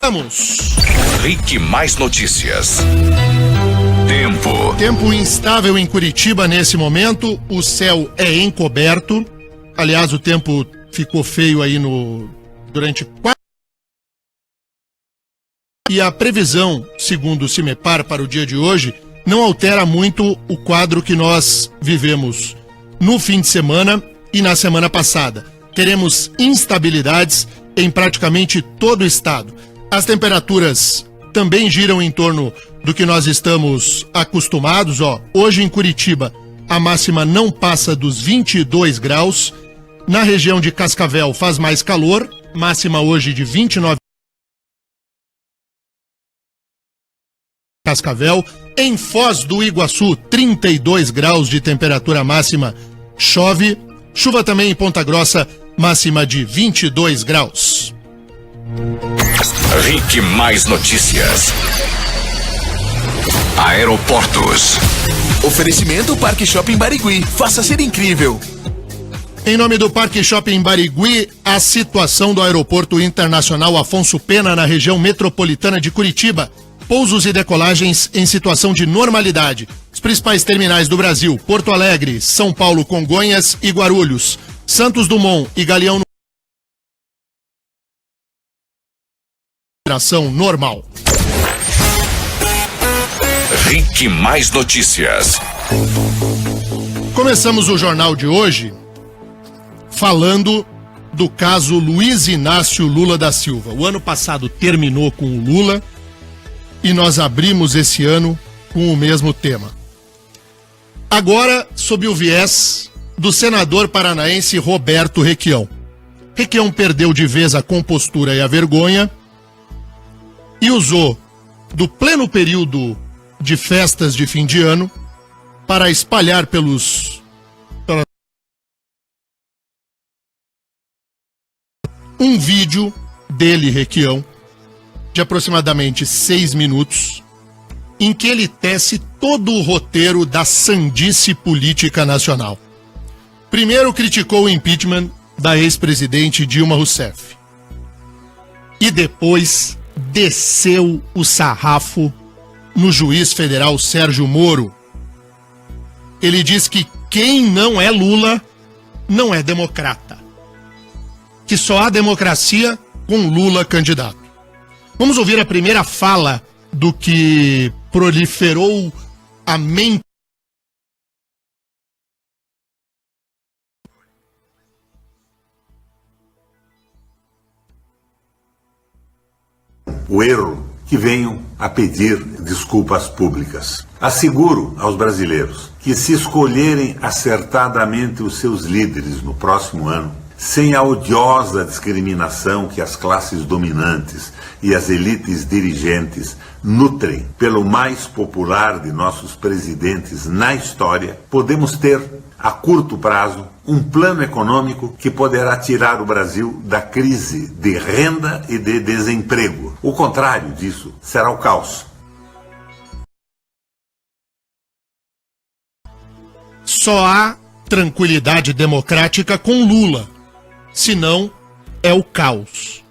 Vamos. Rick Mais Notícias. Tempo instável em Curitiba nesse momento. O céu é encoberto. Aliás, o tempo ficou feio aí durante 4. E a previsão, segundo o CIMEPAR, para o dia de hoje, não altera muito o quadro que nós vivemos no fim de semana e na semana passada. Teremos instabilidades em praticamente todo o estado. As temperaturas também giram em torno do que nós estamos acostumados. Hoje em Curitiba, a máxima não passa dos 22 graus. Na região de Cascavel faz mais calor, máxima hoje de 29. Cascavel. Em Foz do Iguaçu, 32 graus de temperatura máxima, chove. Chuva também em Ponta Grossa, máxima de 22 graus. Rick Mais Notícias. Aeroportos. Oferecimento Parque Shopping Barigui. Faça ser incrível. Em nome do Parque Shopping Barigui, a situação do Aeroporto Internacional Afonso Pena na região metropolitana de Curitiba. Pousos e decolagens em situação de normalidade. Os principais terminais do Brasil: Porto Alegre, São Paulo, Congonhas e Guarulhos. Santos Dumont e Galeão no operação normal. Rick Mais Notícias. Começamos o jornal de hoje falando do caso Luiz Inácio Lula da Silva. O ano passado terminou com o Lula e nós abrimos esse ano com o mesmo tema. Agora, sob o viés do senador paranaense Roberto Requião. Requião perdeu de vez a compostura e a vergonha e usou do pleno período de festas de fim de ano para espalhar um vídeo dele, Requião, de aproximadamente 6 minutos, em que ele tece todo o roteiro da sandice política nacional. Primeiro criticou o impeachment da ex-presidente Dilma Rousseff. E depois desceu o sarrafo no juiz federal Sérgio Moro. Ele diz que quem não é Lula não é democrata. Que só há democracia com Lula candidato. Vamos ouvir a primeira fala do que proliferou a mente. O erro que venham a pedir desculpas públicas. Asseguro aos brasileiros que, se escolherem acertadamente os seus líderes no próximo ano, sem a odiosa discriminação que as classes dominantes e as elites dirigentes nutrem pelo mais popular de nossos presidentes na história, podemos ter, a curto prazo, um plano econômico que poderá tirar o Brasil da crise de renda e de desemprego. O contrário disso será o caos. Só há tranquilidade democrática com Lula, senão é o caos.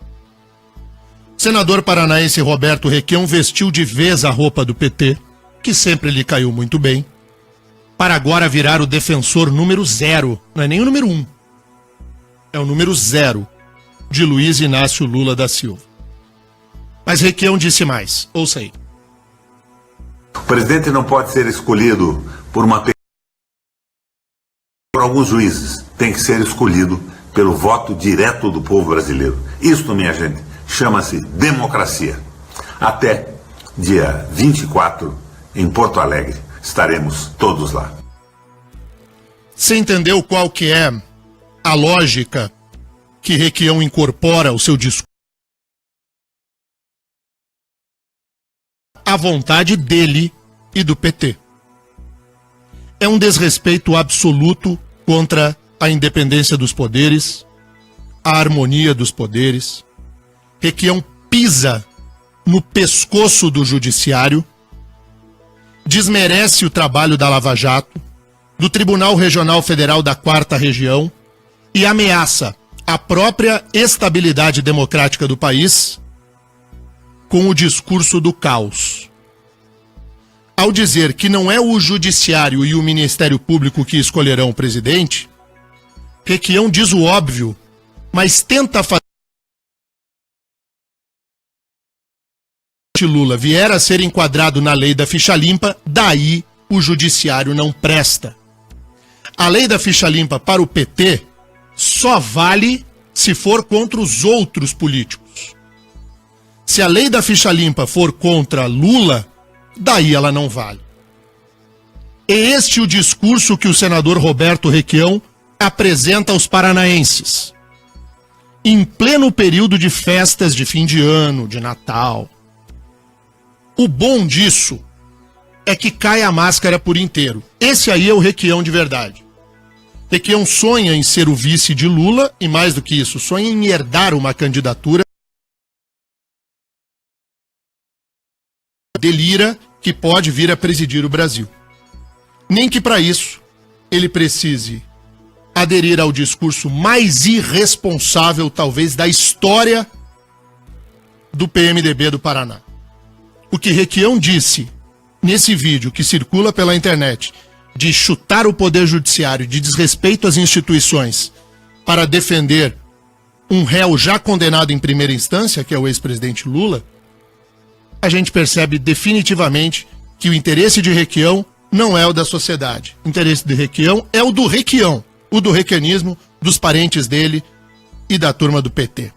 O senador paranaense Roberto Requião vestiu de vez a roupa do PT, que sempre lhe caiu muito bem, para agora virar o defensor número 0, não é nem o número 1, é o número 0 de Luiz Inácio Lula da Silva. Mas Requião disse mais, ouça aí. O presidente não pode ser escolhido por alguns juízes, tem que ser escolhido pelo voto direto do povo brasileiro. Isto, minha gente, chama-se democracia. Até dia 24, em Porto Alegre, estaremos todos lá. Você entendeu qual que é a lógica que Requião incorpora ao seu discurso? A vontade dele e do PT. É um desrespeito absoluto contra a independência dos poderes, a harmonia dos poderes. Requião pisa no pescoço do judiciário, desmerece o trabalho da Lava Jato, do Tribunal Regional Federal da 4ª Região e ameaça a própria estabilidade democrática do país com o discurso do caos. Ao dizer que não é o judiciário e o Ministério Público que escolherão o presidente, Requião diz o óbvio, mas tenta fazer Lula vier a ser enquadrado na lei da ficha limpa, daí o judiciário não presta. A lei da ficha limpa para o PT só vale se for contra os outros políticos. Se a lei da ficha limpa for contra Lula, daí ela não vale. É este o discurso que o senador Roberto Requião apresenta aos paranaenses. Em pleno período de festas de fim de ano, de Natal. O bom disso é que cai a máscara por inteiro. Esse aí é o Requião de verdade. Requião sonha em ser o vice de Lula e, mais do que isso, sonha em herdar uma candidatura delira que pode vir a presidir o Brasil. Nem que para isso ele precise aderir ao discurso mais irresponsável, talvez, da história do PMDB do Paraná. O que Requião disse nesse vídeo que circula pela internet de chutar o poder judiciário, de desrespeito às instituições para defender um réu já condenado em primeira instância, que é o ex-presidente Lula, a gente percebe definitivamente que o interesse de Requião não é o da sociedade. O interesse de Requião é o do Requião, o do requianismo, dos parentes dele e da turma do PT.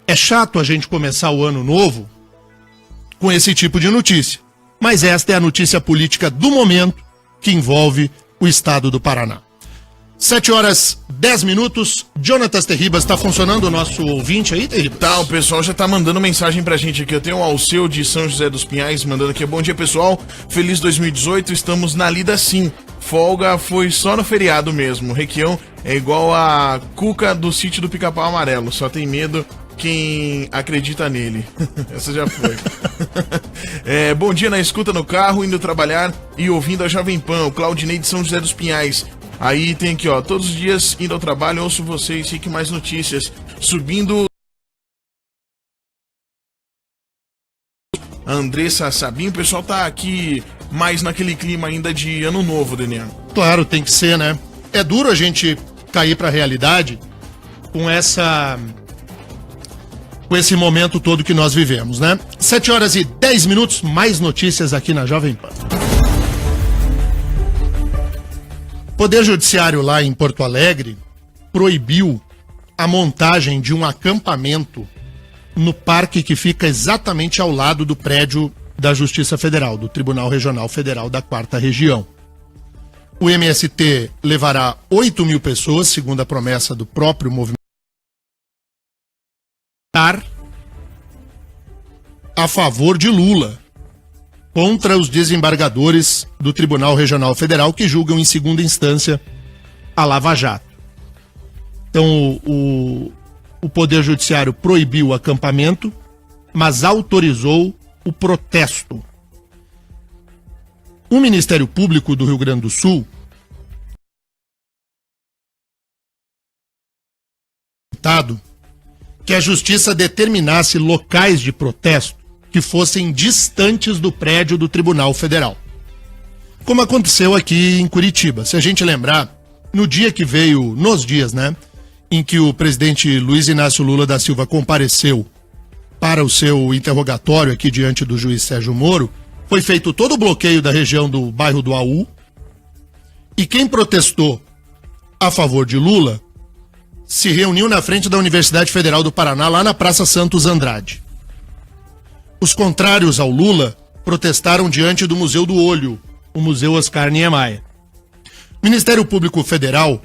É chato a gente começar o ano novo com esse tipo de notícia, mas esta é a notícia política do momento que envolve o estado do Paraná. 7h10. Jonatas Terribas, tá funcionando o nosso ouvinte aí, Terribas? Tá, o pessoal já tá mandando mensagem pra gente aqui. Eu tenho o Alceu de São José dos Pinhais mandando aqui. Bom dia, pessoal. Feliz 2018, estamos na lida sim. Folga foi só no feriado mesmo. Requião é igual a Cuca do sítio do Pica-Pau Amarelo. Só tem medo quem acredita nele. Essa já foi. Bom dia na escuta no carro, indo trabalhar e ouvindo a Jovem Pan. O Claudinei de São José dos Pinhais. Aí tem aqui, ó, todos os dias indo ao trabalho, ouço vocês, Rick Mais Notícias, subindo a Andressa Sabinho, o pessoal tá aqui mais naquele clima ainda de ano novo, Daniel. Claro, tem que ser, né? É duro a gente cair pra realidade com esse momento todo que nós vivemos, né? 7h10, mais notícias aqui na Jovem Pan. O Poder Judiciário lá em Porto Alegre proibiu a montagem de um acampamento no parque que fica exatamente ao lado do prédio da Justiça Federal, do Tribunal Regional Federal da 4ª Região. O MST levará 8.000 pessoas, segundo a promessa do próprio movimento, a favor de Lula, contra os desembargadores do Tribunal Regional Federal que julgam em segunda instância a Lava Jato. Então, o Poder Judiciário proibiu o acampamento, mas autorizou o protesto. O Ministério Público do Rio Grande do Sul que a Justiça determinasse locais de protesto que fossem distantes do prédio do Tribunal Federal. Como aconteceu aqui em Curitiba. Se a gente lembrar, nos dias, né, em que o presidente Luiz Inácio Lula da Silva compareceu para o seu interrogatório aqui diante do juiz Sérgio Moro, foi feito todo o bloqueio da região do bairro do AU, e quem protestou a favor de Lula se reuniu na frente da Universidade Federal do Paraná, lá na Praça Santos Andrade. Os contrários ao Lula protestaram diante do Museu do Olho, o Museu Oscar Niemeyer. O Ministério Público Federal,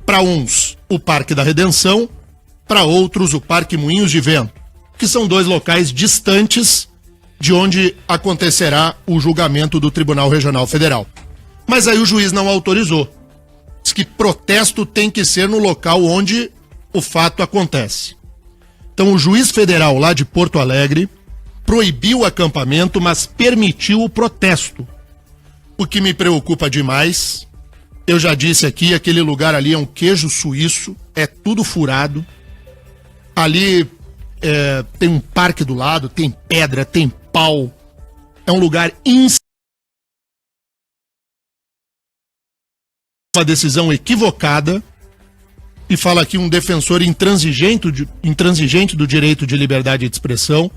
para uns, o Parque da Redenção, para outros, o Parque Moinhos de Vento, que são dois locais distantes de onde acontecerá o julgamento do Tribunal Regional Federal. Mas aí o juiz não autorizou. Diz que protesto tem que ser no local onde o fato acontece. Então o juiz federal lá de Porto Alegre proibiu o acampamento, mas permitiu o protesto. O que me preocupa demais Eu já disse aqui, aquele lugar ali é um queijo suíço, é tudo furado. Ali tem um parque do lado, tem pedra, tem pau. É um lugar uma decisão equivocada. E fala aqui um defensor intransigente do direito de liberdade de expressão.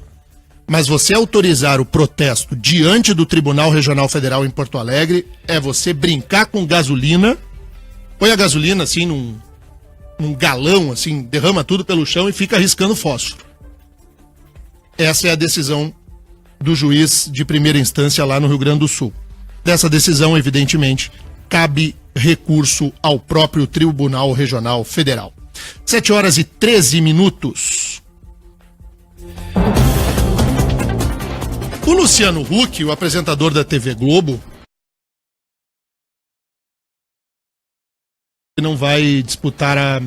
Mas você autorizar o protesto diante do Tribunal Regional Federal em Porto Alegre é você brincar com gasolina, põe a gasolina assim num galão, assim, derrama tudo pelo chão e fica riscando fósforo. Essa é a decisão do juiz de primeira instância lá no Rio Grande do Sul. Dessa decisão, evidentemente, cabe recurso ao próprio Tribunal Regional Federal. 7h13. O Luciano Huck, o apresentador da TV Globo, não vai disputar a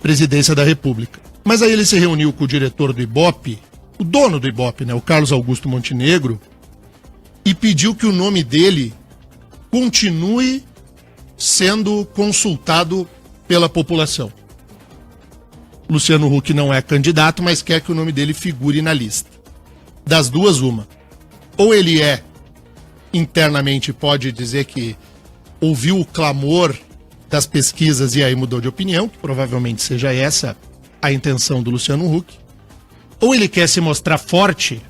presidência da República. Mas aí ele se reuniu com o diretor do Ibope, o dono do Ibope, né, o Carlos Augusto Montenegro, e pediu que o nome dele continue sendo consultado pela população. Luciano Huck não é candidato, mas quer que o nome dele figure na lista. Das duas, uma. Ou ele internamente pode dizer que ouviu o clamor das pesquisas e aí mudou de opinião, que provavelmente seja essa a intenção do Luciano Huck. Ou ele quer se mostrar forte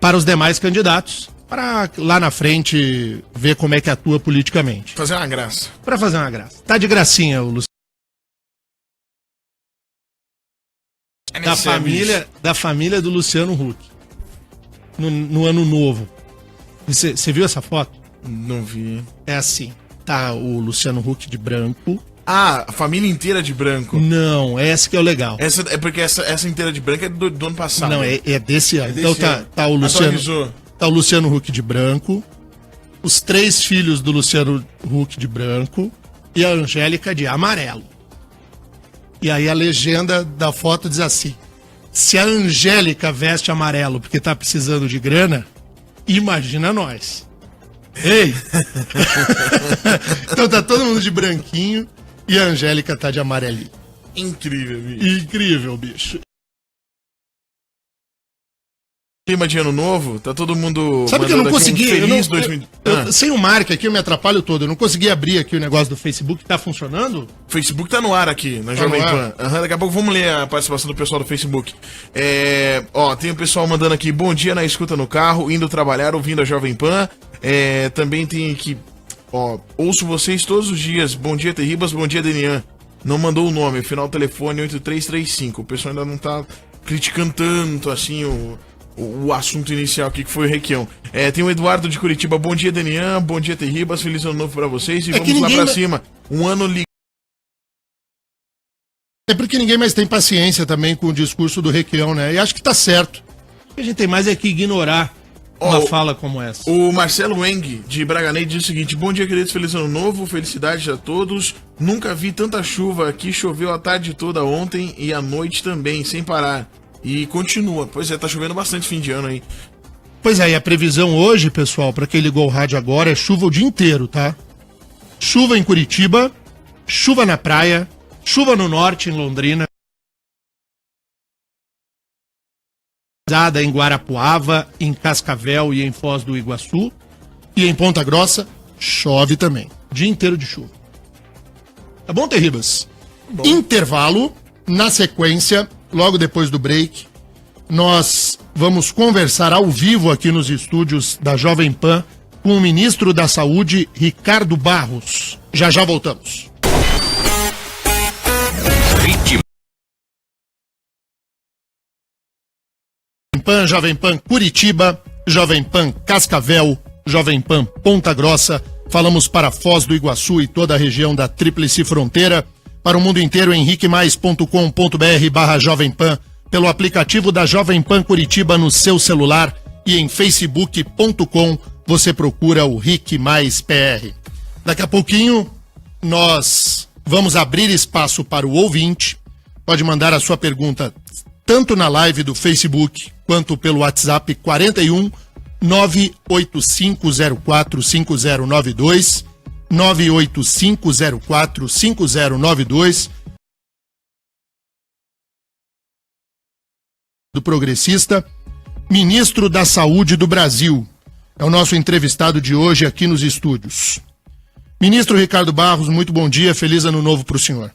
para os demais candidatos, para lá na frente ver como é que atua politicamente. Fazer uma graça. Para fazer uma graça. Tá de gracinha o Luciano. Da família do Luciano Huck. No ano novo. Você viu essa foto? Não vi. É assim. Tá o Luciano Huck de branco. Ah, a família inteira de branco. Não, esse que é o legal. É porque essa inteira de branco é do ano passado. Não, é desse ano. Então tá o Luciano. Tá o Luciano Huck de branco. Os 3 filhos do Luciano Huck de branco. E a Angélica de amarelo. E aí a legenda da foto diz assim: se a Angélica veste amarelo porque tá precisando de grana, imagina nós. Ei! Então tá todo mundo de branquinho e a Angélica tá de amarelinho. Incrível, bicho. Incrível, bicho. Clima de ano novo, tá todo mundo. Sabe que eu não consegui. Feliz 2000. Sem o Mark aqui, eu me atrapalho todo. Eu não consegui abrir aqui o negócio do Facebook. Tá funcionando? O Facebook tá no ar aqui, na Jovem Pan. Daqui a pouco vamos ler a participação do pessoal do Facebook. Tem o pessoal mandando aqui: bom dia na escuta no carro, indo trabalhar, ouvindo a Jovem Pan. Também tem aqui: ouço vocês todos os dias. Bom dia, Terribas, bom dia, Denian. Não mandou o nome, final do telefone 8335. O pessoal ainda não tá criticando tanto assim o assunto inicial aqui, que foi o Requião. Tem o Eduardo de Curitiba: bom dia, Denian, bom dia, Terribas, feliz ano novo pra vocês e vamos lá pra cima. Um ano ligado. É porque ninguém mais tem paciência também com o discurso do Requião, né? E acho que tá certo. O que a gente tem mais é que ignorar uma fala como essa. O Marcelo Eng, de Braganei, diz o seguinte: bom dia, queridos, feliz ano novo, felicidades a todos. Nunca vi tanta chuva aqui, choveu a tarde toda ontem e à noite também, sem parar. E continua. Pois é, tá chovendo bastante fim de ano aí. Pois é, e a previsão hoje, pessoal, pra quem ligou o rádio agora, é chuva o dia inteiro, tá? Chuva em Curitiba, chuva na praia, chuva no norte, em Londrina, em Guarapuava, em Cascavel e em Foz do Iguaçu. E em Ponta Grossa, chove também. Dia inteiro de chuva. Tá bom, Terribas? Bom. Intervalo, na sequência, logo depois do break, nós vamos conversar ao vivo aqui nos estúdios da Jovem Pan com o ministro da Saúde, Ricardo Barros. Já voltamos. Jovem Pan Curitiba, Jovem Pan Cascavel, Jovem Pan Ponta Grossa. Falamos para Foz do Iguaçu e toda a região da Tríplice Fronteira. Para o mundo inteiro, henriquemais.com.br/Jovem Pan, pelo aplicativo da Jovem Pan Curitiba no seu celular e em facebook.com você procura o Rick Mais PR. Daqui a pouquinho nós vamos abrir espaço para o ouvinte. Pode mandar a sua pergunta tanto na live do Facebook quanto pelo WhatsApp 41 985045092. 985045092 do Progressista, ministro da Saúde do Brasil. É o nosso entrevistado de hoje aqui nos estúdios. Ministro Ricardo Barros, muito bom dia, feliz ano novo para o senhor.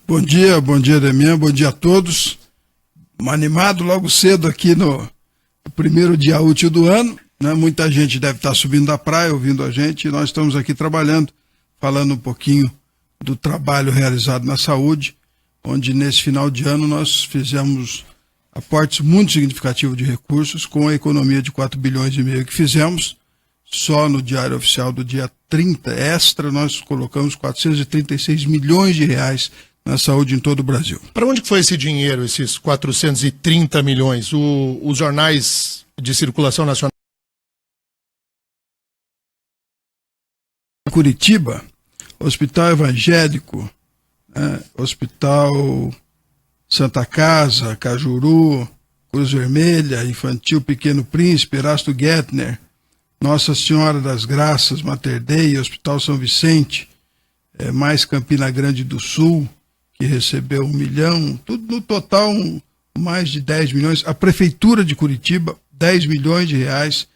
Bom dia, Demian, bom dia a todos. Animado logo cedo aqui no primeiro dia útil do ano, né? Muita gente deve estar subindo da praia, ouvindo a gente, e nós estamos aqui trabalhando, falando um pouquinho do trabalho realizado na saúde, onde nesse final de ano nós fizemos aportes muito significativos de recursos, com a economia de 4,5 bilhões que fizemos. Só no Diário Oficial do dia 30 extra, nós colocamos 436 milhões de reais na saúde em todo o Brasil. Para onde que foi esse dinheiro, esses 430 milhões? Os jornais de circulação nacional? Curitiba, Hospital Evangélico, Hospital Santa Casa, Cajuru, Cruz Vermelha, Infantil Pequeno Príncipe, Erasto Gettner, Nossa Senhora das Graças, Mater Dei, Hospital São Vicente, mais Campina Grande do Sul, que recebeu 1 milhão, tudo no total mais de 10 milhões. A Prefeitura de Curitiba, 10 milhões de reais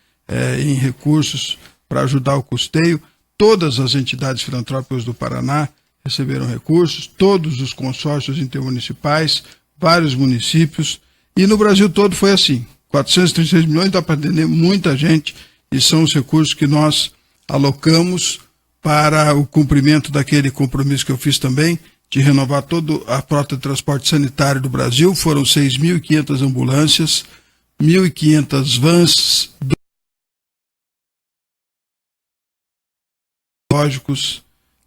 em recursos para ajudar o custeio. Todas as entidades filantrópicas do Paraná receberam recursos, todos os consórcios intermunicipais, vários municípios, e no Brasil todo foi assim. 436 milhões, dá para atender muita gente, e são os recursos que nós alocamos para o cumprimento daquele compromisso que eu fiz também, de renovar toda a frota de transporte sanitário do Brasil. Foram 6.500 ambulâncias, 1.500 vans lógicos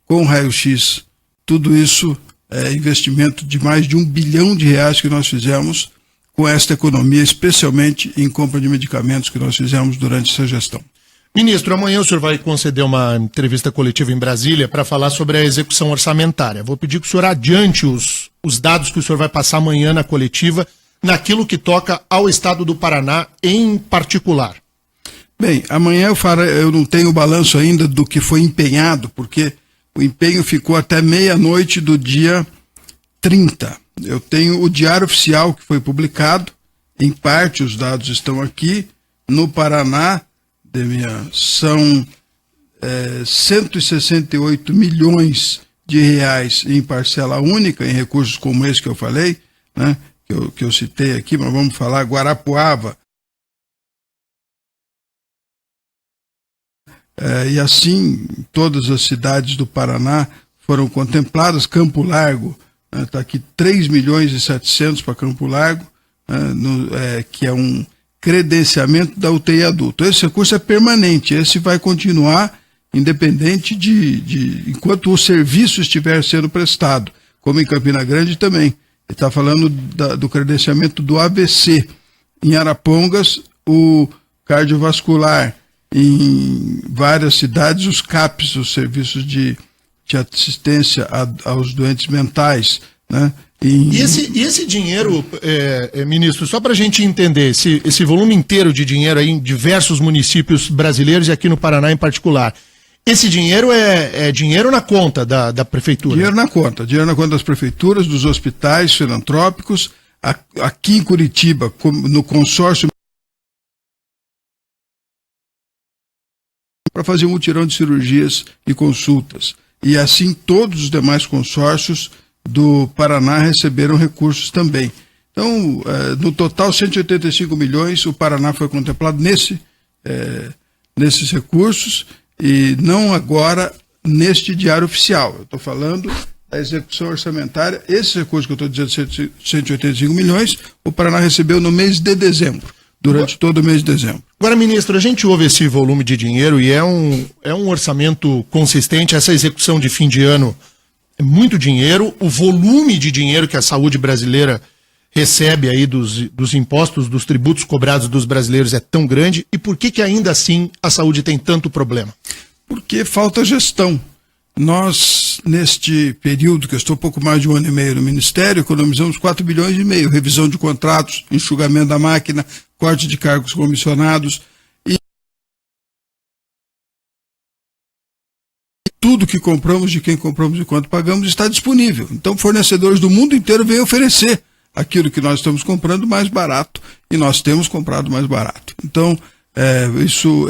com raio-x. Tudo isso é investimento de mais de 1 bilhão de reais que nós fizemos com esta economia, especialmente em compra de medicamentos que nós fizemos durante essa gestão. Ministro, amanhã o senhor vai conceder uma entrevista coletiva em Brasília para falar sobre a execução orçamentária. Vou pedir que o senhor adiante os dados que o senhor vai passar amanhã na coletiva, naquilo que toca ao estado do Paraná em particular. Bem, amanhã eu não tenho o balanço ainda do que foi empenhado, porque o empenho ficou até meia-noite do dia 30. Eu tenho o Diário Oficial que foi publicado, em parte os dados estão aqui. No Paraná, são 168 milhões de reais em parcela única, em recursos como esse que eu falei, né, que eu citei aqui, mas vamos falar Guarapuava. E assim, todas as cidades do Paraná foram contempladas. Campo Largo, está aqui 3 milhões e 700 para Campo Largo, que é um credenciamento da UTI adulto. Esse recurso é permanente, esse vai continuar independente enquanto o serviço estiver sendo prestado, como em Campina Grande também. Ele está falando do credenciamento do AVC. Em Arapongas, o cardiovascular. Em várias cidades, os CAPs, os serviços de assistência aos doentes mentais, né? E esse dinheiro, ministro, só para a gente entender, esse volume inteiro de dinheiro aí em diversos municípios brasileiros e aqui no Paraná em particular, esse dinheiro é dinheiro na conta da prefeitura? Dinheiro na conta das prefeituras, dos hospitais filantrópicos, aqui em Curitiba, no consórcio para fazer um mutirão de cirurgias e consultas. E assim todos os demais consórcios do Paraná receberam recursos também. Então, no total, 185 milhões, o Paraná foi contemplado nesses recursos, e não agora neste Diário Oficial. Eu estou falando da execução orçamentária. Esse recurso que eu estou dizendo, 185 milhões, o Paraná recebeu no mês de dezembro, durante todo o mês de dezembro. Agora, ministro, a gente ouve esse volume de dinheiro e é um orçamento consistente. Essa execução de fim de ano é muito dinheiro. O volume de dinheiro que a saúde brasileira recebe aí dos impostos, dos tributos cobrados dos brasileiros é tão grande. E por que ainda assim a saúde tem tanto problema? Porque falta gestão. Nós, neste período, que eu estou pouco mais de 1 ano e meio no Ministério, economizamos 4,5 bilhões, revisão de contratos, enxugamento da máquina, corte de cargos comissionados, e tudo que compramos, de quem compramos e quanto pagamos, está disponível. Então, fornecedores do mundo inteiro vêm oferecer aquilo que nós estamos comprando mais barato e nós temos comprado mais barato. Então,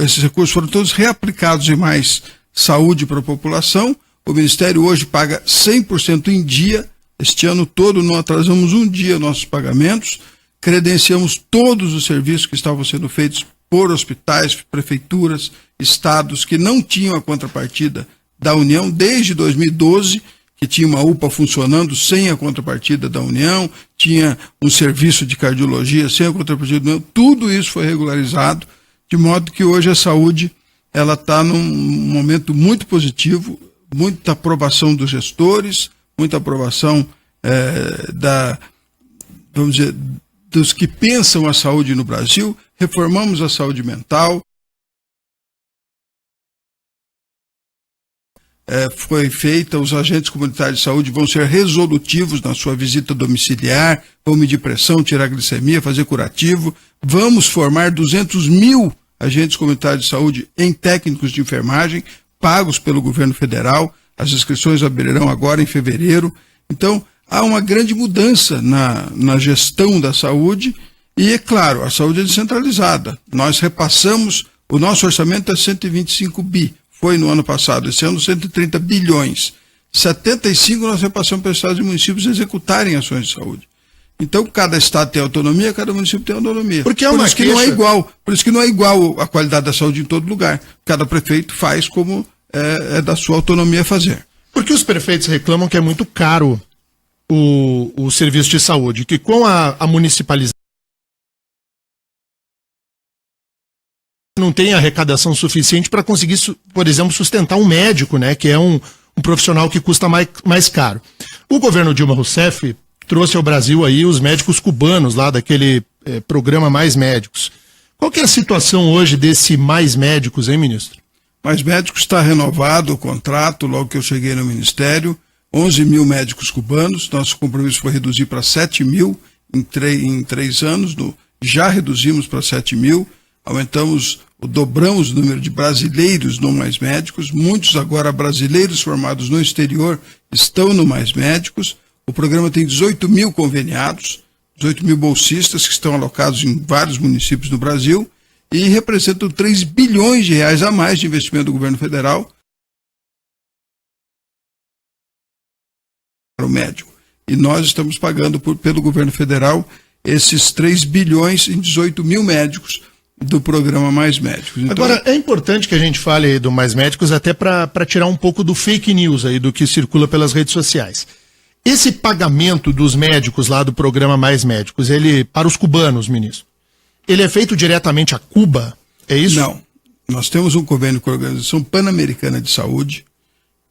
esses recursos foram todos reaplicados em mais saúde para a população. O Ministério hoje paga 100% em dia. Este ano todo não atrasamos um dia nossos pagamentos. Credenciamos todos os serviços que estavam sendo feitos por hospitais, prefeituras, estados que não tinham a contrapartida da União desde 2012, que tinha uma UPA funcionando sem a contrapartida da União, tinha um serviço de cardiologia sem a contrapartida da União. Tudo isso foi regularizado, de modo que hoje a saúde ela está num momento muito positivo, muita aprovação dos gestores, muita aprovação vamos dizer, dos que pensam a saúde no Brasil. Reformamos a saúde mental. Foi feita, os agentes comunitários de saúde vão ser resolutivos na sua visita domiciliar, vão medir pressão, tirar glicemia, fazer curativo. Vamos formar 200 mil agentes comunitários de saúde em técnicos de enfermagem, pagos pelo governo federal. As inscrições abrirão agora em fevereiro. Então, há uma grande mudança na gestão da saúde e, é claro, a saúde é descentralizada. Nós repassamos, o nosso orçamento é 125 bi, foi no ano passado, esse ano 130 bilhões. 75 nós repassamos para estados e municípios executarem ações de saúde. Então, cada estado tem autonomia, cada município tem autonomia. Por isso que não é igual. Por isso que não é igual a qualidade da saúde em todo lugar. Cada prefeito faz como é da sua autonomia fazer. Porque os prefeitos reclamam que é muito caro o serviço de saúde, que com a municipalização não tem arrecadação suficiente para conseguir, por exemplo, sustentar um médico, né, que é um profissional que custa mais caro. O governo Dilma Rousseff trouxe ao Brasil aí os médicos cubanos, lá daquele programa Mais Médicos. Qual que é a situação hoje desse Mais Médicos, hein, ministro? Mais Médicos está renovado o contrato, logo que eu cheguei no Ministério, 11 mil médicos cubanos, nosso compromisso foi reduzir para 7 mil em 3 anos, já reduzimos para 7 mil, dobramos o número de brasileiros no Mais Médicos, muitos agora brasileiros formados no exterior estão no Mais Médicos. O programa tem 18 mil conveniados, 18 mil bolsistas que estão alocados em vários municípios do Brasil e representam 3 bilhões de reais a mais de investimento do governo federal para o médico. E nós estamos pagando pelo governo federal esses 3 bilhões em 18 mil médicos do programa Mais Médicos. Então, agora, é importante que a gente fale aí do Mais Médicos até para tirar um pouco do fake news aí, do que circula pelas redes sociais. Esse pagamento dos médicos lá do programa Mais Médicos, ele, para os cubanos, ministro, ele é feito diretamente a Cuba? É isso? Não. Nós temos um convênio com a Organização Pan-Americana de Saúde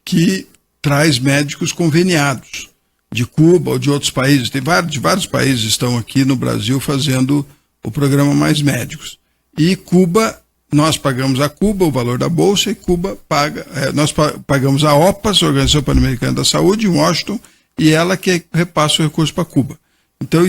que traz médicos conveniados de Cuba ou de outros países. De vários países estão aqui no Brasil fazendo o programa Mais Médicos. E Cuba, nós pagamos a Cuba o valor da bolsa e Cuba paga, nós pagamos a OPAS, Organização Pan-Americana da Saúde, em Washington, e ela que repassa o recurso para Cuba. Então,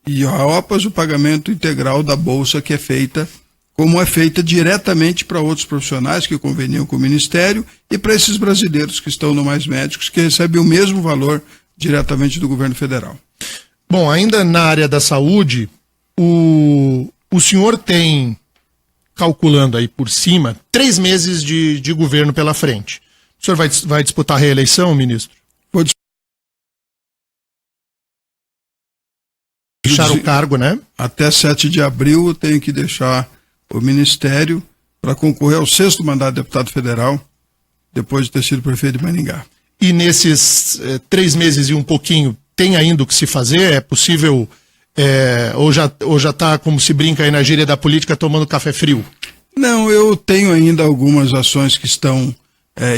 e a OPAS, o pagamento integral da bolsa que é feita, como é feita diretamente para outros profissionais que conveniam com o Ministério e para esses brasileiros que estão no Mais Médicos, que recebem o mesmo valor diretamente do governo federal. Bom, ainda na área da saúde, o senhor tem, calculando aí por cima, 3 meses de governo pela frente. O senhor vai disputar a reeleição, ministro? Vou deixar o cargo, né? Até 7 de abril eu tenho que deixar o Ministério para concorrer ao 6º mandato de deputado federal, depois de ter sido prefeito de Maringá. E nesses 3 meses e um pouquinho, tem ainda o que se fazer? É possível, ou já está, como se brinca aí na gíria da política, tomando café frio? Não, eu tenho ainda algumas ações que estão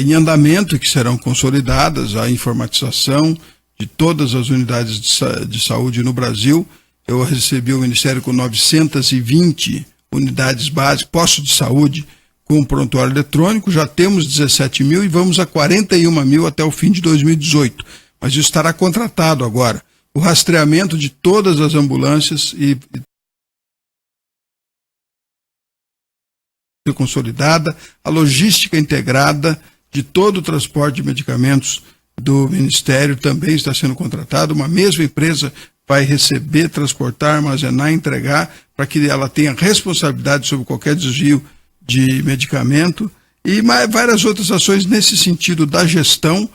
em andamento e que serão consolidadas, a informatização de todas as unidades de saúde no Brasil. Eu recebi o Ministério com 920 unidades básicas, postos de saúde com prontuário eletrônico, já temos 17 mil e vamos a 41 mil até o fim de 2018. Mas isso estará contratado agora. O rastreamento de todas as ambulâncias e ser consolidada, a logística integrada de todo o transporte de medicamentos do Ministério também está sendo contratada. Uma mesma empresa vai receber, transportar, armazenar, entregar, para que ela tenha responsabilidade sobre qualquer desvio de medicamento e várias outras ações nesse sentido da gestão.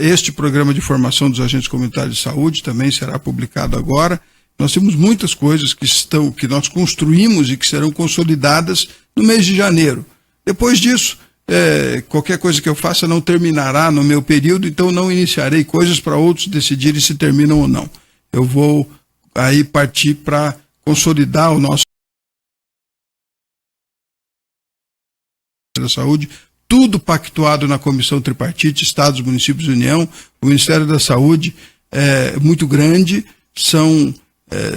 Este programa de formação dos agentes comunitários de saúde também será publicado agora. Nós temos muitas coisas que nós construímos e que serão consolidadas no mês de janeiro. Depois disso, qualquer coisa que eu faça não terminará no meu período, então não iniciarei coisas para outros decidirem se terminam ou não. Eu vou aí partir para consolidar o nosso da saúde, tudo pactuado na Comissão Tripartite, Estados, Municípios e União. O Ministério da Saúde é muito grande, são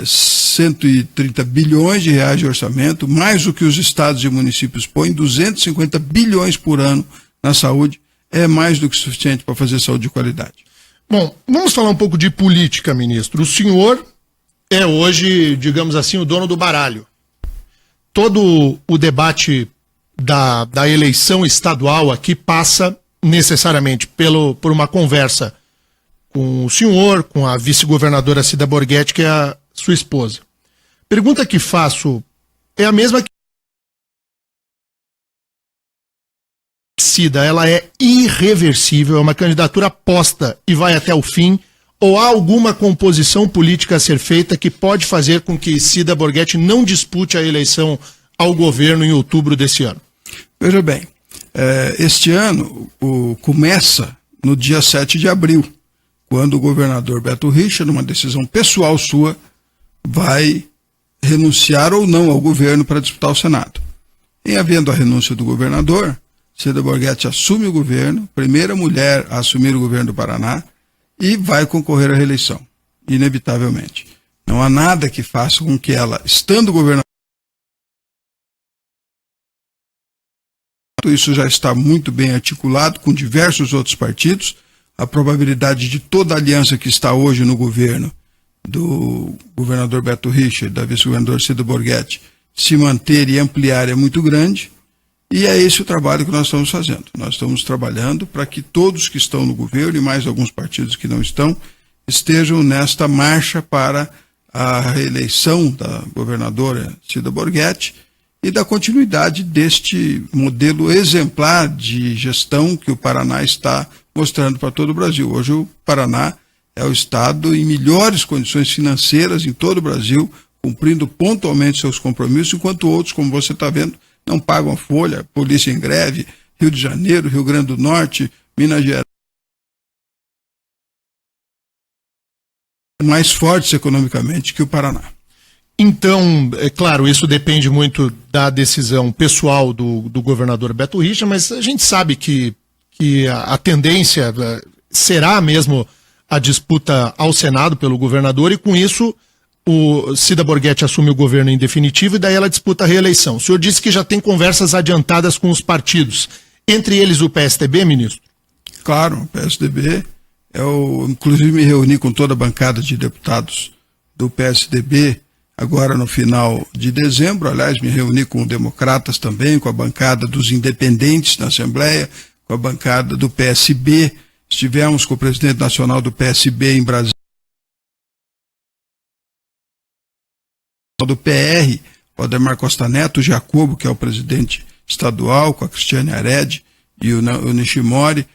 130 bilhões de reais de orçamento, mais do que os estados e municípios põem, 250 bilhões por ano na saúde, é mais do que suficiente para fazer saúde de qualidade. Bom, vamos falar um pouco de política, ministro. O senhor é hoje, digamos assim, o dono do baralho. Todo o debate da eleição estadual aqui passa necessariamente por uma conversa com o senhor, com a vice-governadora Cida Borghetti, que é a sua esposa. Pergunta que faço é a mesma que Cida, ela é irreversível, é uma candidatura posta e vai até o fim, ou há alguma composição política a ser feita que pode fazer com que Cida Borghetti não dispute a eleição ao governo em outubro desse ano? Veja bem, este ano começa no dia 7 de abril, quando o governador Beto Richa, numa decisão pessoal sua, vai renunciar ou não ao governo para disputar o Senado. Em havendo a renúncia do governador, Cida Borghetti assume o governo, primeira mulher a assumir o governo do Paraná, e vai concorrer à reeleição, inevitavelmente. Não há nada que faça com que ela, estando governadora, isso já está muito bem articulado com diversos outros partidos. A probabilidade de toda a aliança que está hoje no governo do governador Beto Richa e da vice-governadora Cida Borghetti se manter e ampliar é muito grande, e é esse o trabalho que nós estamos fazendo. Nós estamos trabalhando para que todos que estão no governo e mais alguns partidos que não estão estejam nesta marcha para a reeleição da governadora Cida Borghetti e da continuidade deste modelo exemplar de gestão que o Paraná está mostrando para todo o Brasil. Hoje o Paraná é o estado em melhores condições financeiras em todo o Brasil, cumprindo pontualmente seus compromissos, enquanto outros, como você está vendo, não pagam a folha, polícia em greve, Rio de Janeiro, Rio Grande do Norte, Minas Gerais, mais fortes economicamente que o Paraná. Então, é claro, isso depende muito da decisão pessoal do governador Beto Richa, mas a gente sabe que a tendência será mesmo a disputa ao Senado pelo governador, e com isso o Cida Borghetti assume o governo em definitivo e daí ela disputa a reeleição. O senhor disse que já tem conversas adiantadas com os partidos, entre eles o PSDB, ministro? Claro, o PSDB, inclusive me reuni com toda a bancada de deputados do PSDB, agora no final de dezembro. Aliás, me reuni com democratas também, com a bancada dos independentes na Assembleia, com a bancada do PSB. Estivemos com o presidente nacional do PSB em Brasília, do PR, o Ademar Costa Neto, o Jacobo, que é o presidente estadual, com a Cristiane Ared e o Nishimori,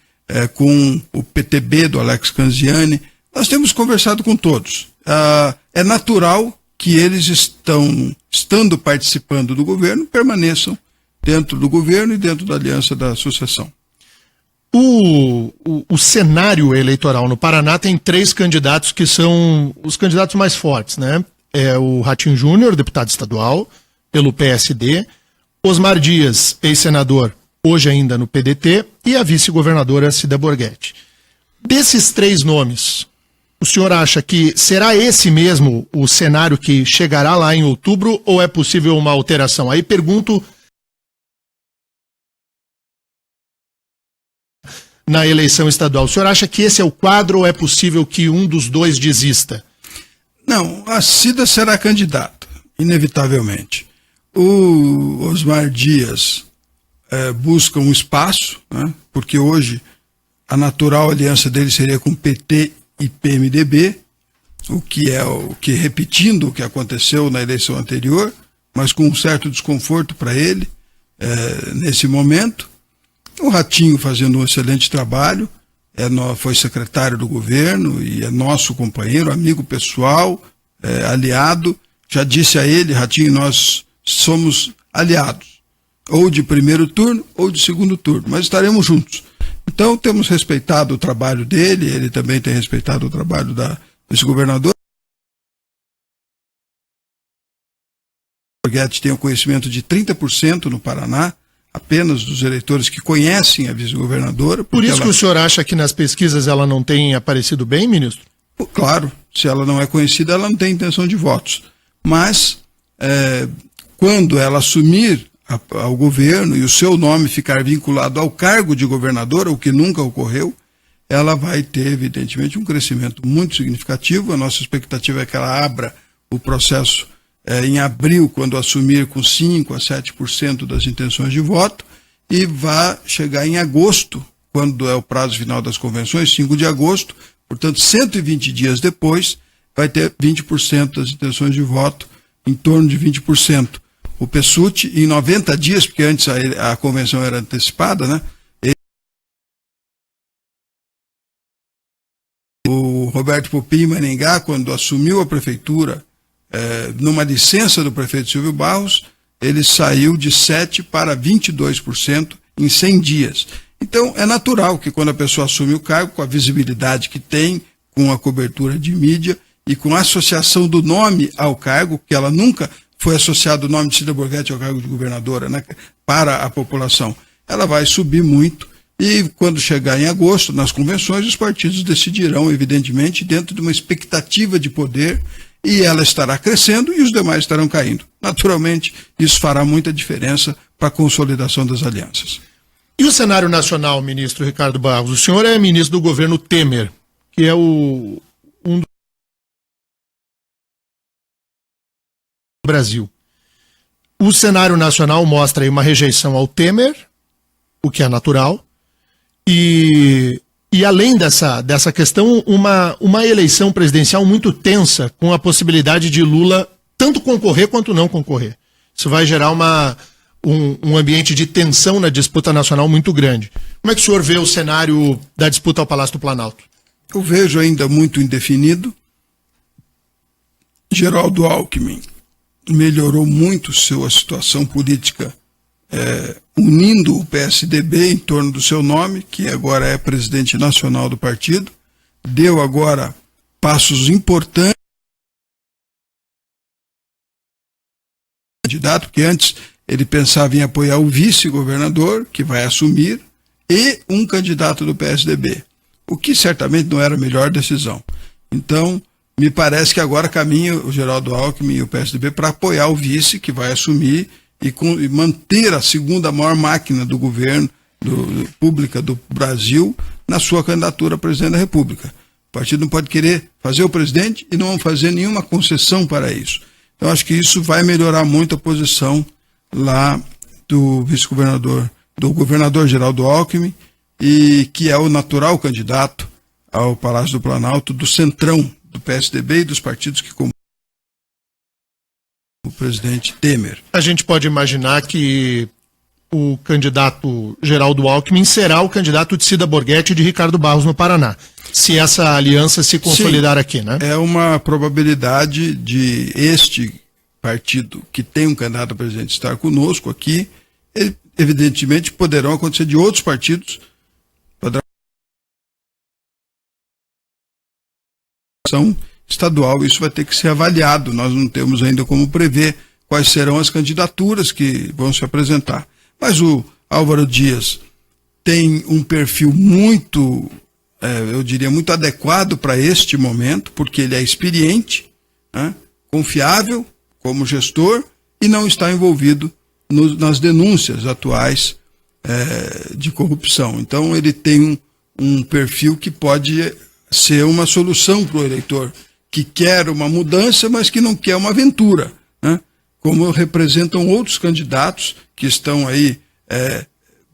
com o PTB do Alex Canziani. Nós temos conversado com todos. É natural que eles estando participando do governo, permaneçam dentro do governo e dentro da aliança da sucessão. O cenário eleitoral no Paraná tem 3 candidatos que são os candidatos mais fortes, né? É o Ratinho Júnior, deputado estadual, pelo PSD, Osmar Dias, ex-senador, hoje ainda no PDT, e a vice-governadora Cida Borghetti. Desses 3 nomes, o senhor acha que será esse mesmo o cenário que chegará lá em outubro, ou é possível uma alteração? Aí pergunto na eleição estadual. O senhor acha que esse é o quadro, ou é possível que um dos dois desista? Não, a Cida será candidata, inevitavelmente. O Osmar Dias busca um espaço, né? Porque hoje a natural aliança dele seria com PT e PMDB, repetindo o que aconteceu na eleição anterior, mas com um certo desconforto para ele nesse momento. O Ratinho fazendo um excelente trabalho, foi secretário do governo e é nosso companheiro, amigo pessoal, aliado. Já disse a ele, Ratinho, nós somos aliados, ou de primeiro turno ou de segundo turno, mas estaremos juntos. Então temos respeitado o trabalho dele, ele também tem respeitado o trabalho desse governador. O Borghetti tem o conhecimento de 30% no Paraná, apenas dos eleitores que conhecem a vice-governadora. Por isso que o senhor acha que nas pesquisas ela não tem aparecido bem, ministro? Claro, se ela não é conhecida, ela não tem intenção de votos. Mas, quando ela assumir ao governo e o seu nome ficar vinculado ao cargo de governadora, o que nunca ocorreu, ela vai ter, evidentemente, um crescimento muito significativo. A nossa expectativa é que ela abra o processo em abril, quando assumir com 5% a 7% das intenções de voto, e vai chegar em agosto, quando é o prazo final das convenções, 5 de agosto, portanto, 120 dias depois, vai ter 20% das intenções de voto, em torno de 20%. O Pessutti, em 90 dias, porque antes a convenção era antecipada, né? O Roberto Popim Manengá, quando assumiu a prefeitura, numa licença do prefeito Silvio Barros, ele saiu de 7% para 22% em 100 dias. Então, é natural que quando a pessoa assume o cargo, com a visibilidade que tem, com a cobertura de mídia e com a associação do nome ao cargo, que ela nunca foi associado o nome de Cida Borghetti ao cargo de governadora, né, para a população, ela vai subir muito. E quando chegar em agosto, nas convenções, os partidos decidirão, evidentemente, dentro de uma expectativa de poder, e ela estará crescendo e os demais estarão caindo. Naturalmente, isso fará muita diferença para a consolidação das alianças. E o cenário nacional, ministro Ricardo Barros? O senhor é ministro do governo Temer, que é um do Brasil. O cenário nacional mostra aí uma rejeição ao Temer, o que é natural, e além dessa questão, uma eleição presidencial muito tensa, com a possibilidade de Lula tanto concorrer quanto não concorrer. Isso vai gerar um ambiente de tensão na disputa nacional muito grande. Como é que o senhor vê o cenário da disputa ao Palácio do Planalto? Eu vejo ainda muito indefinido. Geraldo Alckmin melhorou muito sua situação política, unindo o PSDB em torno do seu nome, que agora é presidente nacional do partido, deu agora passos importantes candidato, porque antes ele pensava em apoiar o vice-governador, que vai assumir, e um candidato do PSDB, o que certamente não era a melhor decisão. Então, me parece que agora caminha o Geraldo Alckmin e o PSDB para apoiar o vice, que vai assumir, e manter a segunda maior máquina do governo pública do Brasil na sua candidatura a presidente da República. O partido não pode querer fazer o presidente e não fazer nenhuma concessão para isso. Então, acho que isso vai melhorar muito a posição lá do vice-governador, do governador Geraldo Alckmin, e que é o natural candidato ao Palácio do Planalto do centrão do PSDB e dos partidos que compõem o presidente Temer. A gente pode imaginar que o candidato Geraldo Alckmin será o candidato de Cida Borghetti e de Ricardo Barros no Paraná, se essa aliança se consolidar. Sim, aqui, né? É uma probabilidade de este partido que tem um candidato a presidente estar conosco aqui. Evidentemente poderão acontecer de outros partidos, estadual, isso vai ter que ser avaliado. Nós não temos ainda como prever quais serão as candidaturas que vão se apresentar. Mas o Álvaro Dias tem um perfil muito, eu diria, muito adequado para este momento, porque ele é experiente, né, confiável como gestor e não está envolvido nas denúncias atuais de corrupção. Então ele tem um perfil que pode ser uma solução para o eleitor que quer uma mudança, mas que não quer uma aventura, né? Como representam outros candidatos que estão aí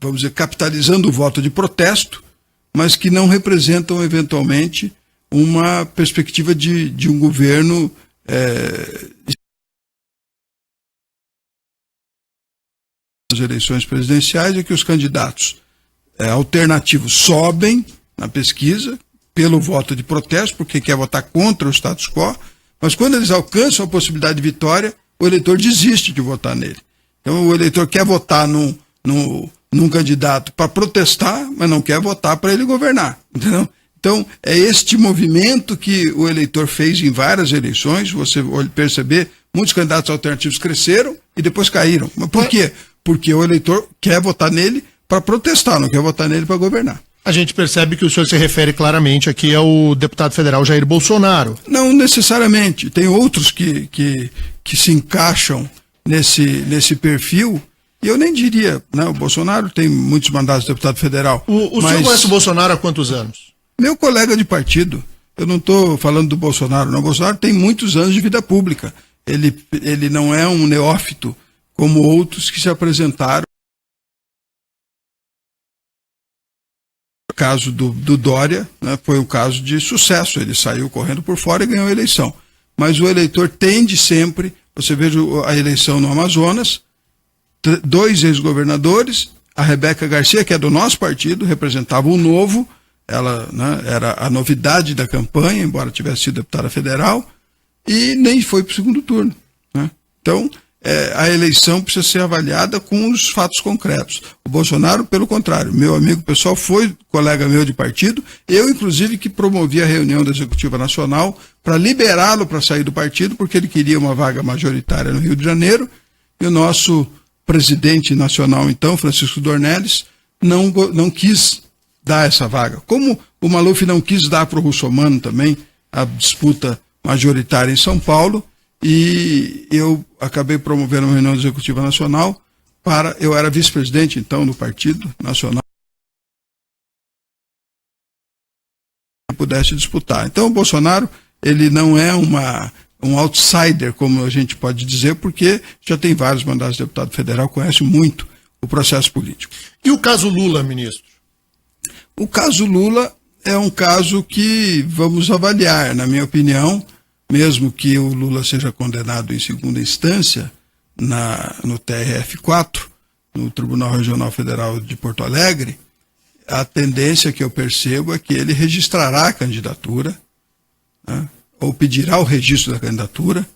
vamos dizer, capitalizando o voto de protesto, mas que não representam, eventualmente, uma perspectiva de um governo nas eleições presidenciais, é que os candidatos alternativos sobem na pesquisa pelo voto de protesto, porque quer votar contra o status quo, mas quando eles alcançam a possibilidade de vitória, o eleitor desiste de votar nele. Então o eleitor quer votar num candidato para protestar, mas não quer votar para ele governar, entendeu? Então, é este movimento que o eleitor fez em várias eleições. Você perceber, muitos candidatos alternativos cresceram e depois caíram. Mas por quê? Porque o eleitor quer votar nele para protestar, não quer votar nele para governar. A gente percebe que o senhor se refere claramente aqui ao deputado federal Jair Bolsonaro. Não necessariamente. Tem outros que se encaixam nesse perfil. E eu nem diria, né? O Bolsonaro tem muitos mandatos de deputado federal. O senhor conhece o Bolsonaro há quantos anos? Meu colega de partido. Eu não estou falando do Bolsonaro, não. O Bolsonaro tem muitos anos de vida pública. Ele não é um neófito como outros que se apresentaram. O caso do Dória, né, foi um caso de sucesso. Ele saiu correndo por fora e ganhou a eleição. Mas o eleitor tende sempre, você veja a eleição no Amazonas, 2 ex-governadores, a Rebeca Garcia, que é do nosso partido, representava o Novo, ela, né, era a novidade da campanha, embora tivesse sido deputada federal, e nem foi para o segundo turno, né? Então, a eleição precisa ser avaliada com os fatos concretos. O Bolsonaro, pelo contrário, meu amigo pessoal, foi colega meu de partido, eu, inclusive, que promovi a reunião da Executiva Nacional para liberá-lo para sair do partido, porque ele queria uma vaga majoritária no Rio de Janeiro, e o nosso presidente nacional, então, Francisco Dornelles, não quis dar essa vaga. Como o Maluf não quis dar para o Russomano também a disputa majoritária em São Paulo, e eu acabei promovendo uma reunião da Executiva Nacional eu era vice-presidente, então, do Partido Nacional, que pudesse disputar. Então, o Bolsonaro, ele não é um outsider, como a gente pode dizer, porque já tem vários mandatos de deputado federal, conhece muito o processo político. E o caso Lula, ministro? O caso Lula é um caso que vamos avaliar, na minha opinião, mesmo que o Lula seja condenado em segunda instância no TRF4, no Tribunal Regional Federal de Porto Alegre, a tendência que eu percebo é que ele registrará a candidatura, né, ou pedirá o registro da candidatura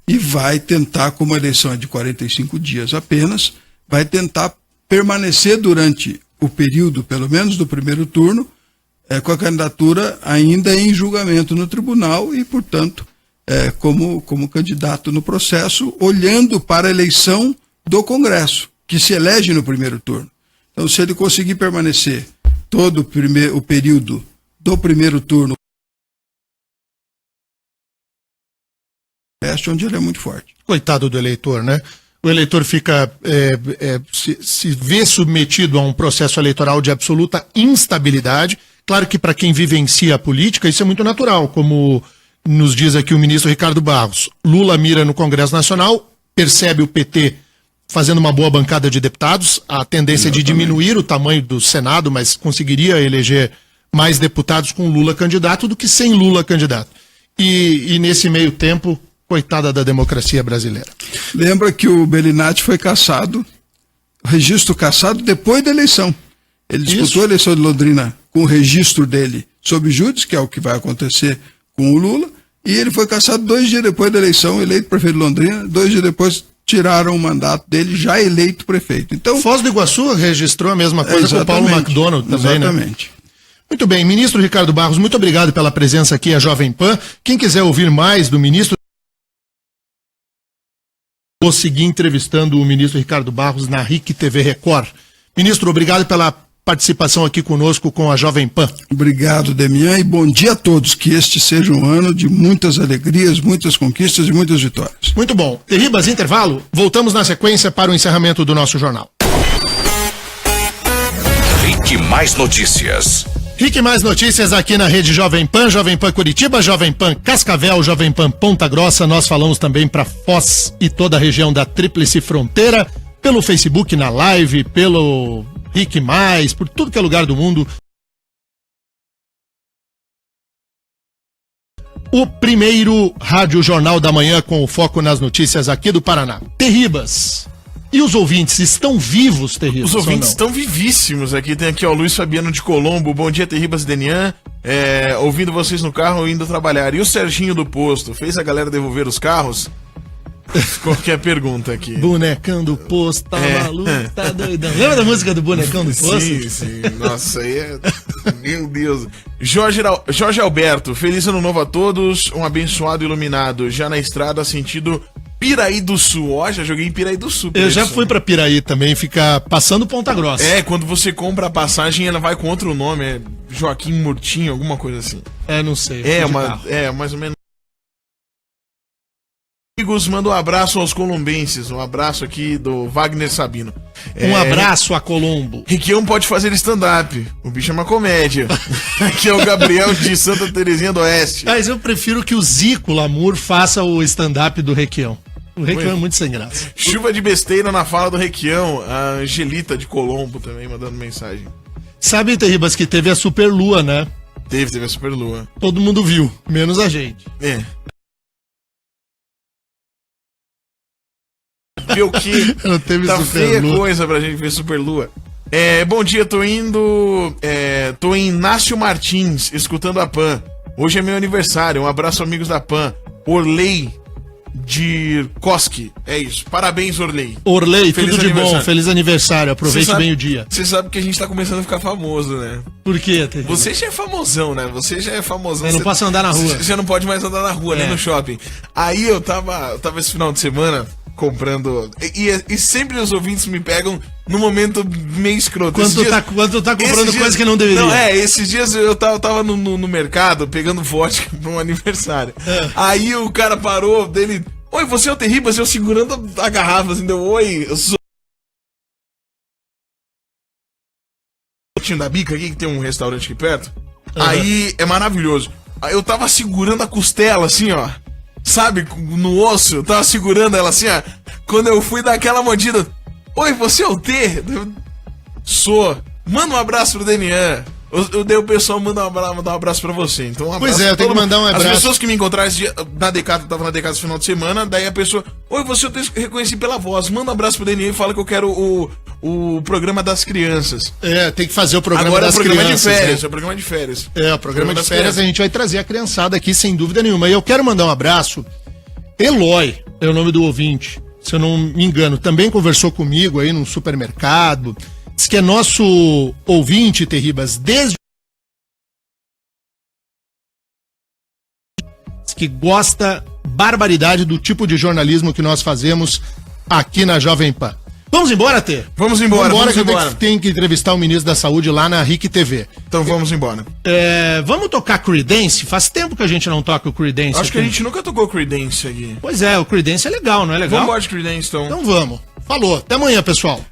e vai tentar, como a eleição é de 45 dias apenas, vai tentar permanecer durante o período, pelo menos do primeiro turno, com a candidatura ainda em julgamento no tribunal e, portanto, como candidato no processo, olhando para a eleição do Congresso, que se elege no primeiro turno. Então, se ele conseguir permanecer todo o período do primeiro turno, onde ele é muito forte. Coitado do eleitor, né? O eleitor fica se vê submetido a um processo eleitoral de absoluta instabilidade. Claro que para quem vivencia a política isso é muito natural, como nos diz aqui o ministro Ricardo Barros. Lula mira no Congresso Nacional, percebe o PT fazendo uma boa bancada de deputados, a tendência é de diminuir o tamanho do Senado, mas conseguiria eleger mais deputados com Lula candidato do que sem Lula candidato. E nesse meio tempo, coitada da democracia brasileira. Lembra que o Bellinati foi cassado, registro cassado depois da eleição. Ele disputou a eleição de Londrina com o registro dele sob júdice, que é o que vai acontecer com o Lula, e ele foi cassado 2 dias depois da eleição, eleito prefeito de Londrina. 2 dias depois tiraram o mandato dele, já eleito prefeito. Então, Foz do Iguaçu registrou a mesma coisa com o Paulo McDonald também, exatamente. Né? Muito bem, ministro Ricardo Barros, muito obrigado pela presença aqui à Jovem Pan. Quem quiser ouvir mais do ministro, vou seguir entrevistando o ministro Ricardo Barros na RIC TV Record. Ministro, obrigado pela participação aqui conosco com a Jovem Pan. Obrigado, Demian, e bom dia a todos. Que este seja um ano de muitas alegrias, muitas conquistas e muitas vitórias. Muito bom. Ribas, intervalo. Voltamos na sequência para o encerramento do nosso jornal. RIC Mais Notícias. RIC Mais Notícias aqui na rede Jovem Pan Curitiba, Jovem Pan Cascavel, Jovem Pan Ponta Grossa. Nós falamos também para Foz e toda a região da Tríplice Fronteira, pelo Facebook, na live, pelo Rick Mais, por tudo que é lugar do mundo. O primeiro Rádio Jornal da Manhã com o foco nas notícias aqui do Paraná. Terribas. E os ouvintes estão vivos, Terribas? Os ouvintes estão vivíssimos aqui. Tem aqui, ó, Luiz Fabiano de Colombo. Bom dia, Terribas e Denian. Ouvindo vocês no carro, indo trabalhar. E o Serginho do Posto? Fez a galera devolver os carros? Qualquer pergunta aqui. Bonecão do Posto, tá maluco, tá doidão. Lembra da música do Bonecão do Posto? Sim. Nossa, aí é... Meu Deus. Jorge Alberto, feliz ano novo a todos. Um abençoado iluminado. Já na estrada, sentido Piraí do Sul. Ó, já joguei em Piraí do Sul. Eu já fui pra Piraí também, fica passando Ponta Grossa. Quando você compra a passagem, ela vai com outro nome. É Joaquim Murtinho, alguma coisa assim. Não sei. Mais ou menos. Amigos, manda um abraço aos colombenses. Um abraço aqui do Wagner Sabino. Um abraço a Colombo. Requião pode fazer stand-up. O bicho é uma comédia. Aqui é o Gabriel de Santa Terezinha do Oeste. Mas eu prefiro que o Zico Lamour faça o stand-up do Requião. O Requião é muito sem graça. Chuva de besteira na fala do Requião. A Angelita de Colombo também mandando mensagem. Sabe, Terribas, que teve a Superlua, né? Teve a Superlua. Todo mundo viu, menos a gente. Ver o que? Não teve Tá feia Superlua. coisa pra gente ver Superlua. Bom dia, tô em Inácio Martins, escutando a PAN. Hoje é meu aniversário, um abraço amigos da PAN. Orley de Koski, é isso. Parabéns, Orley. Orley, Feliz tudo de bom, aniversário. feliz aniversário, aproveite bem o dia. Você sabe que a gente tá começando a ficar famoso, né? Por quê, Terribas? Você já é famosão, né? Você já é famosão. Eu não posso andar na rua. Você não pode mais andar na rua, nem no shopping. Aí eu tava esse final de semana comprando. E sempre os ouvintes me pegam no momento meio escroto. Quando tu tá comprando coisa que não deveria. Não, esses dias eu tava no mercado pegando vodka pra um aniversário. Aí o cara parou dele. Oi, você é o Terribas? Eu segurando a garrafa assim, deu oi, eu sou. Da Bica aqui, que tem um restaurante aqui perto. Aí é maravilhoso. Aí eu tava segurando a costela assim, ó. Sabe, no osso, eu tava segurando ela assim, ó. Quando eu fui dar aquela mordida. Oi, você é o T? Sou. Manda um abraço pro Denian. Eu dei o pessoal mandar um abraço pra você. Então, um abraço. Pois é, eu tenho que mandar um abraço. As pessoas que me encontraram esse dia na Decathlon, eu tava na Decathlon no final de semana, daí a pessoa, oi, você eu reconheci pela voz, manda um abraço pro Denian e fala que eu quero o programa das crianças. Tem que fazer o programa Agora das é o programa crianças. de férias, é o programa de férias. O programa de das férias crianças. a gente vai trazer a criançada aqui, sem dúvida nenhuma. E eu quero mandar um abraço. Eloy é o nome do ouvinte, se eu não me engano, também conversou comigo aí num supermercado. Diz que é nosso ouvinte, Terribas, desde que gosta barbaridade do tipo de jornalismo que nós fazemos aqui na Jovem Pan. Vamos embora, Tê? Vamos embora, vamos que embora. eu tenho que entrevistar o ministro da Saúde lá na RIC TV. Então vamos embora. Vamos tocar Creedence? Faz tempo que a gente não toca o Creedence. Acho que a aqui. gente nunca tocou Creedence aqui. Pois é, o Creedence é legal, não é legal? Vamos embora de Creedence, então. Então vamos. Falou. Até amanhã, pessoal.